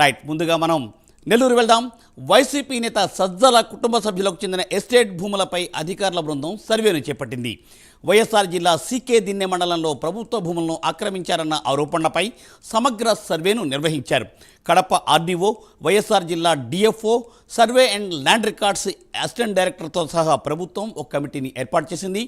Right, ముందుగా మనం నెల్లూరు వెళ్దాం. వైసీపీ నేత సజ్జల కుటుంబ సభ్యులకు చెందిన ఎస్టేట్ భూములపై అధికారుల బృందం సర్వేను చేపట్టింది. వైఎస్ఆర్ జిల్లా సీకే దిన్నె మండలంలో ప్రభుత్వ భూములను ఆక్రమించారన్న ఆరోపణలపై సమగ్ర సర్వేను నిర్వహించారు. కడప ఆర్డీఓ, వైఎస్ఆర్ జిల్లా DFO, survey and land records assistant డైరెక్టర్తో సహా ప్రభుత్వం ఒక కమిటీని ఏర్పాటు చేసింది.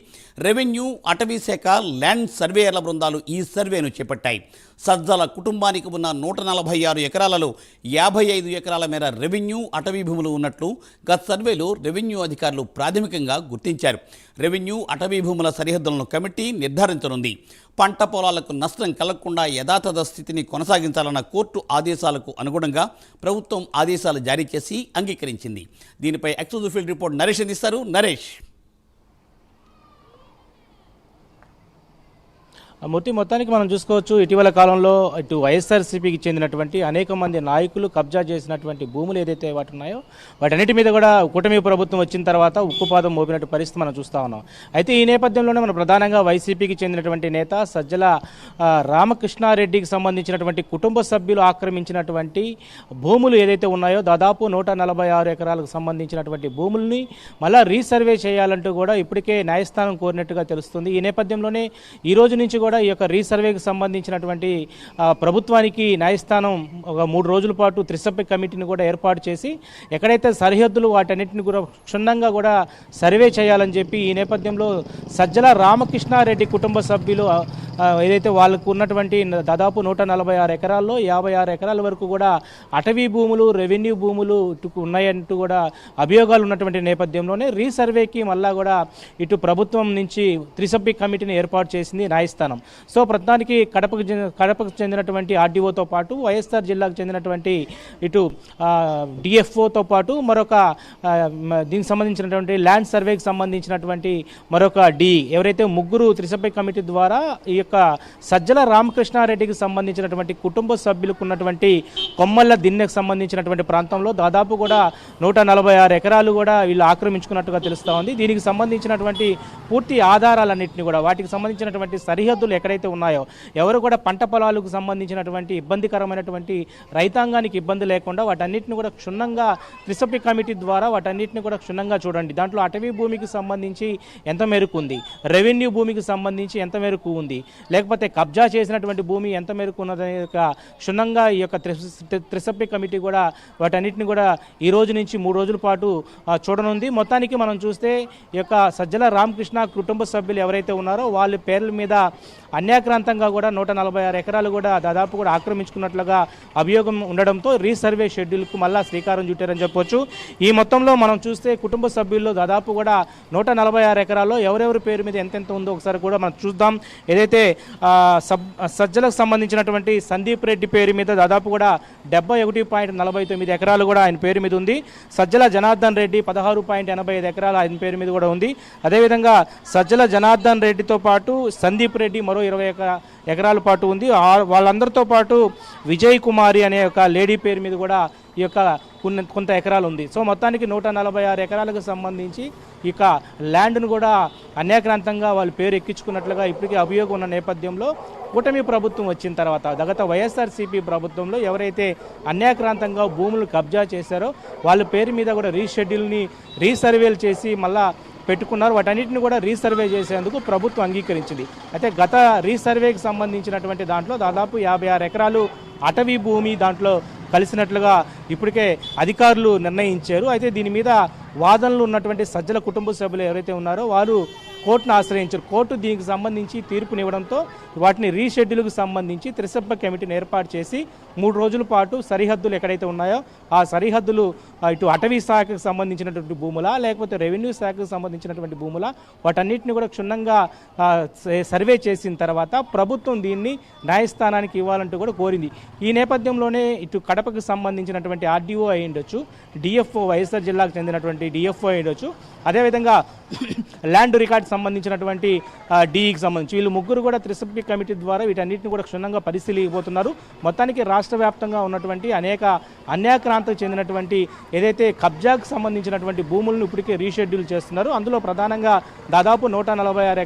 రెవెన్యూ, అటవీ శాఖ, ల్యాండ్ సర్వేయర్ల బృందాలు ఈ సర్వేను చేపట్టాయి. సజ్జల కుటుంబానికి ఉన్న 146 ఎకరాలలో 55 ఎకరాల మేర రెవెన్యూ, అటవీ భూములు ఉన్నట్లు గత సర్వేలో రెవెన్యూ అధికారులు ప్రాథమికంగా గుర్తించారు. రెవెన్యూ, అటవీ భూముల సరిహద్దులను కమిటీ నిర్ధారించనుంది. పంట పొలాలకు నష్టం కలగకుండా యథాతథ స్థితిని కొనసాగించాలన్న కోర్టు ఆదేశాలకు అనుగుణంగా ప్రభుత్వం ఆదేశాలు జారీ చేసి అంగీకరించింది. దీనిపై ఎక్స్క్లూజివ్ ఫీల్డ్ రిపోర్ట్ నరేష్ అందిస్తారు. నరేష్. మూర్తి, మొత్తానికి మనం చూసుకోవచ్చు, ఇటీవల కాలంలో ఇటు వైఎస్ఆర్సీపీకి చెందినటువంటి అనేక మంది నాయకులు కబ్జా చేసినటువంటి భూములు ఏదైతే వాటి ఉన్నాయో వాటన్నిటి మీద కూడా కూటమి ప్రభుత్వం వచ్చిన తర్వాత ఉక్కుపాదం మోపినట్టు పరిస్థితి మనం చూస్తూ ఉన్నాం. అయితే ఈ నేపథ్యంలోనే మనం ప్రధానంగా వైసీపీకి చెందినటువంటి నేత సజ్జల రామకృష్ణారెడ్డికి సంబంధించినటువంటి కుటుంబ సభ్యులు ఆక్రమించినటువంటి భూములు ఏదైతే ఉన్నాయో దాదాపు 146 ఎకరాలకు సంబంధించినటువంటి భూముల్ని మళ్ళా రీసర్వే చేయాలంటూ కూడా ఇప్పటికే న్యాయస్థానం కోరినట్టుగా తెలుస్తుంది. ఈ నేపథ్యంలోనే ఈ రోజు నుంచి కూడా ఈ యొక్క రీసర్వేకి సంబంధించినటువంటి ప్రభుత్వానికి న్యాయస్థానం ఒక 3 రోజుల పాటు త్రిసభ్య కమిటీని కూడా ఏర్పాటు చేసి ఎక్కడైతే సరిహద్దులు వాటన్నిటిని కూడా క్షుణ్ణంగా కూడా సర్వే చేయాలని చెప్పి ఈ నేపథ్యంలో సజ్జల రామకృష్ణారెడ్డి కుటుంబ సభ్యులు ఏదైతే వాళ్ళకు ఉన్నటువంటి దాదాపు 146 ఎకరాల్లో 56 ఎకరాల వరకు కూడా అటవీ భూములు, రెవెన్యూ భూములు ఉన్నాయంటూ కూడా అభియోగాలు ఉన్నటువంటి నేపథ్యంలోనే రీసర్వేకి మళ్ళా కూడా ఇటు ప్రభుత్వం నుంచి త్రిసభ్య కమిటీని ఏర్పాటు చేసింది న్యాయస్థానం. సో ప్రస్తుతానికి కడపకు చెందినటువంటి ఆర్డీఓతో పాటు వైఎస్ఆర్ జిల్లాకు చెందినటువంటి ఇటు డిఎఫ్ఓతో పాటు మరొక దీనికి సంబంధించినటువంటి ల్యాండ్ సర్వేకి సంబంధించినటువంటి మరొక ఎవరైతే ముగ్గురు త్రిసభ్య కమిటీ ద్వారా ఈ యొక్క సజ్జల రామకృష్ణారెడ్డికి సంబంధించినటువంటి కుటుంబ సభ్యులకు ఉన్నటువంటి కొమ్మల్ల దిన్నెకు సంబంధించినటువంటి ప్రాంతంలో దాదాపు కూడా 146 ఎకరాలు కూడా వీళ్ళు ఆక్రమించుకున్నట్టుగా తెలుస్తూ ఉంది. దీనికి సంబంధించినటువంటి పూర్తి ఆధారాలన్నింటినీ కూడా వాటికి సంబంధించినటువంటి సరిహద్దులు ఎక్కడైతే ఉన్నాయో ఎవరు కూడా పంట పొలాలకు సంబంధించినటువంటి ఇబ్బందికరమైనటువంటి రైతాంగానికి ఇబ్బంది లేకుండా వాటన్నిటిని కూడా క్షుణ్ణంగా త్రిసభ్య కమిటీ ద్వారా వాటన్నిటిని కూడా క్షుణ్ణంగా చూడండి. దాంట్లో అటవీ భూమికి సంబంధించి ఎంత మేరకు ఉంది, రెవెన్యూ భూమికి సంబంధించి ఎంత మేరకు ఉంది, లేకపోతే కబ్జా చేసినటువంటి భూమి ఎంత మేరకు ఉన్నదనే క్షుణ్ణంగా ఈ యొక్క త్రిసభ్య కమిటీ కూడా వాటన్నిటిని కూడా ఈ రోజు నుంచి 3 రోజుల పాటు చూడనుంది. మొత్తానికి మనం చూస్తే ఈ యొక్క సజ్జల రామకృష్ణ కుటుంబ సభ్యులు ఎవరైతే ఉన్నారో వాళ్ళ పేర్ల మీద అన్యాక్రాంతంగా కూడా 146 ఎకరాలు కూడా దాదాపు కూడా ఆక్రమించుకున్నట్లుగా అభియోగం ఉండడంతో రీసర్వే షెడ్యూల్కు మళ్ళా శ్రీకారం చుట్టారని చెప్పొచ్చు. ఈ మొత్తంలో మనం చూస్తే కుటుంబ సభ్యుల్లో దాదాపు కూడా 146 ఎకరాల్లో ఎవరెవరి పేరు మీద ఎంతెంత ఉందో ఒకసారి కూడా మనం చూద్దాం. ఏదైతే సజ్జలకు సంబంధించినటువంటి సందీప్ రెడ్డి పేరు మీద దాదాపు కూడా 71.49 ఎకరాలు కూడా ఆయన పేరు మీద ఉంది. సజ్జల జనార్దన్ రెడ్డి 16.85 ఎకరాలు ఆయన పేరు మీద కూడా ఉంది. అదేవిధంగా సజ్జల జనార్దన్ రెడ్డితో పాటు సందీప్ రెడ్డి మరో 20 ఎకరాల పాటు ఉంది. వాళ్ళందరితో పాటు విజయ్ కుమారి అనే ఒక లేడీ పేరు మీద కూడా ఈ యొక్క కొంత ఎకరాలు ఉంది. సో మొత్తానికి 146 ఎకరాలకు సంబంధించి ఇక ల్యాండ్ను కూడా అన్యాక్రాంతంగా వాళ్ళ పేరు ఎక్కించుకున్నట్లుగా ఇప్పటికీ అభియోగం ఉన్న నేపథ్యంలో కూటమి ప్రభుత్వం వచ్చిన తర్వాత గత వైఎస్ఆర్సీపీ ప్రభుత్వంలో ఎవరైతే అన్యాక్రాంతంగా భూములు కబ్జా చేశారో వాళ్ళ పేరు మీద కూడా రీషెడ్యూల్ని రీసర్వేలు చేసి మళ్ళా పెట్టుకున్నారు. వాటన్నిటిని కూడా రీసర్వే చేసేందుకు ప్రభుత్వం అంగీకరించింది. అయితే గత రీసర్వేకి సంబంధించినటువంటి దాంట్లో దాదాపు 56 ఎకరాలు అటవీ భూమి దాంట్లో కలిసినట్లుగా ఇప్పటికే అధికారులు నిర్ణయించారు. అయితే దీని మీద వాదనలు ఉన్నటువంటి సజ్జల కుటుంబ సభ్యులు ఎవరైతే ఉన్నారో వారు కోర్టును ఆశ్రయించారు. కోర్టు దీనికి సంబంధించి తీర్పునివ్వడంతో వాటిని రీషెడ్యూల్కి సంబంధించి త్రిసభ్య కమిటీని ఏర్పాటు చేసి 3 రోజుల పాటు సరిహద్దులు ఎక్కడైతే ఉన్నాయో ఆ సరిహద్దులు ఇటు అటవీ శాఖకు సంబంధించినటువంటి భూములా లేకపోతే రెవెన్యూ శాఖకు సంబంధించినటువంటి భూములా వాటన్నిటిని కూడా క్షుణ్ణంగా సర్వే చేసిన తర్వాత ప్రభుత్వం దీన్ని న్యాయస్థానానికి ఇవ్వాలంటూ కూడా కోరింది. ఈ నేపథ్యంలోనే ఇటు కడపకు సంబంధించినటువంటి ఆర్డీఓ అయి ఉండొచ్చు, డిఎఫ్ఓ వైఎస్ఆర్ జిల్లాకు చెందినటువంటి డిఎఫ్ఓ అయి ఉండొచ్చు, అదేవిధంగా ల్యాండ్ రికార్డ్ సంబంధించినటువంటి డిఈకి సంబంధించి వీళ్ళు ముగ్గురు కూడా త్రిసభ్య కమిటీ ద్వారా వీటన్నిటిని కూడా క్షుణ్ణంగా పరిశీలిపోతున్నారు. మొత్తానికి రాష్ట్ర వ్యాప్తంగా ఉన్నటువంటి అనేక అన్యాక్రాంతకు చెందినటువంటి ఏదైతే కబ్జాకు సంబంధించినటువంటి భూములను ఇప్పటికే రీషెడ్యూల్ చేస్తున్నారు. అందులో ప్రధానంగా దాదాపు 146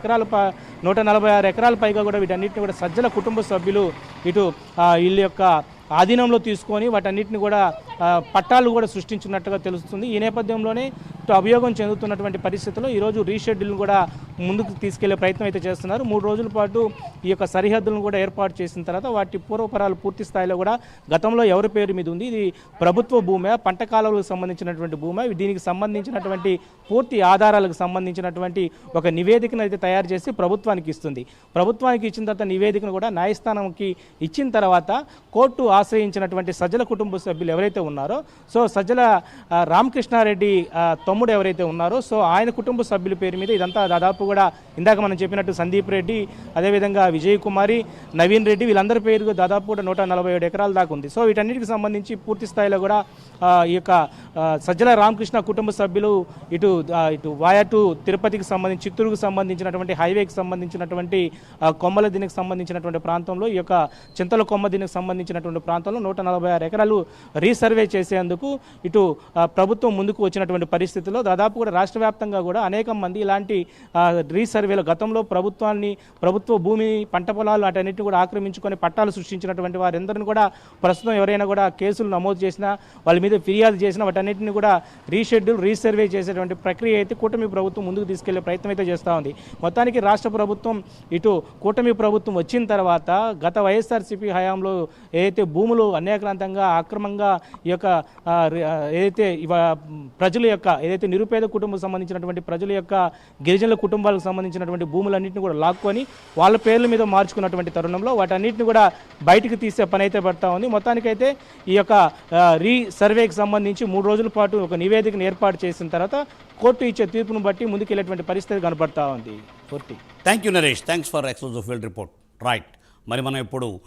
ఎకరాల పైగా కూడా వీటన్నిటిని కూడా సజ్జల కుటుంబ సభ్యులు ఇటు వీళ్ళ యొక్క ఆధీనంలో తీసుకొని వాటన్నిటిని కూడా పట్టాలు కూడా సృష్టించినట్టుగా తెలుస్తుంది. ఈ నేపథ్యంలోనే ఇటు అభియోగం చెందుతున్నటువంటి పరిస్థితుల్లో ఈరోజు రీషెడ్యూల్ని కూడా ముందుకు తీసుకెళ్లే ప్రయత్నం అయితే చేస్తున్నారు. 3 రోజుల పాటు ఈ యొక్క సరిహద్దులను కూడా ఏర్పాటు చేసిన తర్వాత వాటి పూర్వపరాలు పూర్తి స్థాయిలో కూడా గతంలో ఎవరి పేరు మీద ఉంది, ఇది ప్రభుత్వ భూమే, పంట కాలువలకు సంబంధించినటువంటి భూమే, దీనికి సంబంధించినటువంటి పూర్తి ఆధారాలకు సంబంధించినటువంటి ఒక నివేదికను అయితే తయారు చేసి ప్రభుత్వానికి ఇస్తుంది. ప్రభుత్వానికి ఇచ్చిన తర్వాత నివేదికను కూడా న్యాయస్థానంకి ఇచ్చిన తర్వాత కోర్టు ఆశ్రయించినటువంటి సజ్జల కుటుంబ సభ్యులు ఎవరైతే ఉన్నారో, సో సజ్జల రామకృష్ణారెడ్డి తమ్ముడు ఎవరైతే ఉన్నారో, సో ఆయన కుటుంబ సభ్యుల పేరు మీద ఇదంతా దాదాపు కూడా ఇందాక మనం చెప్పినట్టు సందీప్ రెడ్డి, అదేవిధంగా విజయ్ కుమారి, నవీన్ రెడ్డి, వీళ్ళందరి పేరు దాదాపు కూడా 147 ఎకరాల దాకా ఉంది. సో వీటన్నిటికి సంబంధించి పూర్తి స్థాయిలో కూడా ఈ యొక్క సజ్జల రామకృష్ణ కుటుంబ సభ్యులు ఇటు వాయా టు తిరుపతికి సంబంధించి, చిత్తూరుకు సంబంధించినటువంటి హైవేకి సంబంధించినటువంటి కొమ్మల దీనికి సంబంధించినటువంటి ప్రాంతంలో, ఈ యొక్క చింతల కొమ్మ దీనికి సంబంధించినటువంటి ప్రాంతంలో 146 ఎకరాలు రీసర్వే చేసేందుకు ఇటు ప్రభుత్వం ముందుకు వచ్చినటువంటి పరిస్థితుల్లో దాదాపు కూడా రాష్ట్ర వ్యాప్తంగా కూడా అనేక మంది ఇలాంటి రీసర్వేలో గతంలో ప్రభుత్వ భూమి, పంట పొలాలు అటన్నిటిని కూడా ఆక్రమించుకొని పట్టాలు సృష్టించినటువంటి వారందరిని కూడా ప్రస్తుతం ఎవరైనా కూడా కేసులు నమోదు చేసినా, వాళ్ళ మీద ఫిర్యాదు చేసినా వాటన్నిటిని కూడా రీసర్వే చేసేటువంటి ప్రక్రియ అయితే కూటమి ప్రభుత్వం ముందుకు తీసుకెళ్లే ప్రయత్నం అయితే చేస్తూ ఉంది. మొత్తానికి రాష్ట్ర ప్రభుత్వం ఇటు కూటమి ప్రభుత్వం వచ్చిన తర్వాత గత వైఎస్ఆర్సీపీ హయాంలో ఏదైతే భూములు అన్యాక్రాంతంగా అక్రమంగా ఈ యొక్క ఏదైతే ప్రజల యొక్క ఏదైతే నిరుపేద కుటుంబం సంబంధించినటువంటి ప్రజల యొక్క గిరిజనుల కుటుంబాలకు సంబంధించినటువంటి భూములన్నింటినీ కూడా లాక్కొని వాళ్ళ పేర్ల మీద మార్చుకున్నటువంటి తరుణంలో వాటన్నిటిని కూడా బయటకు తీసే పని అయితే పడతా ఉంది. మొత్తానికైతే ఈ యొక్క రీసర్వేకి సంబంధించి 3 రోజుల పాటు ఒక నివేదికను ఏర్పాటు చేసిన తర్వాత కోర్టు ఇచ్చే తీర్పును బట్టి ముందుకెళ్లేటువంటి పరిస్థితి కనపడతా ఉంది. Thank you Naresh, thanks for exclusive field report. Right, మరి మనం ఇప్పుడు